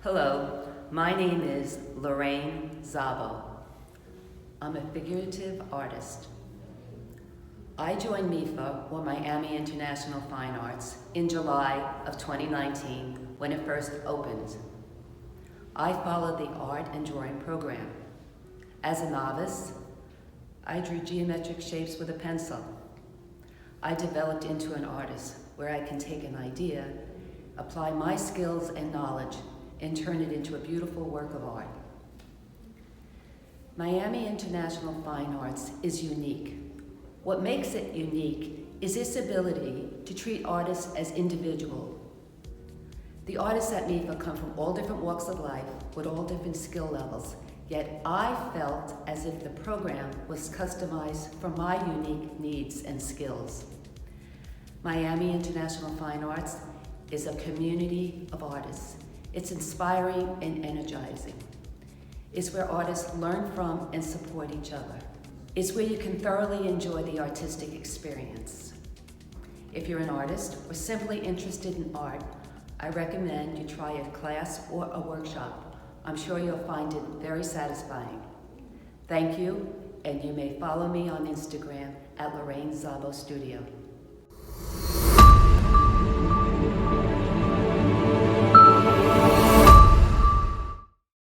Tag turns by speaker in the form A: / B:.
A: Hello, my name is Lorrain Szabo. I'm a figurative artist. I joined MIFA, or Miami International Fine Arts, in July of 2019 when it first opened. I followed the art and drawing program. As a novice, I drew geometric shapes with a pencil. I developed into an artist where I can take an idea, apply my skills and knowledge, and turn it into a beautiful work of art. Miami International Fine Arts is unique. What makes it unique is its ability to treat artists as individuals. The artists at MIFA come from all different walks of life with all different skill levels, yet I felt as if the program was customized for my unique needs and skills. Miami International Fine Arts is a community of artists. It's inspiring and energizing. It's where artists learn from and support each other. It's where you can thoroughly enjoy the artistic experience. If you're an artist or simply interested in art, I recommend you try a class or a workshop. I'm sure you'll find it very satisfying. Thank you, and you may follow me on Instagram at Lorrain Szabo Studio.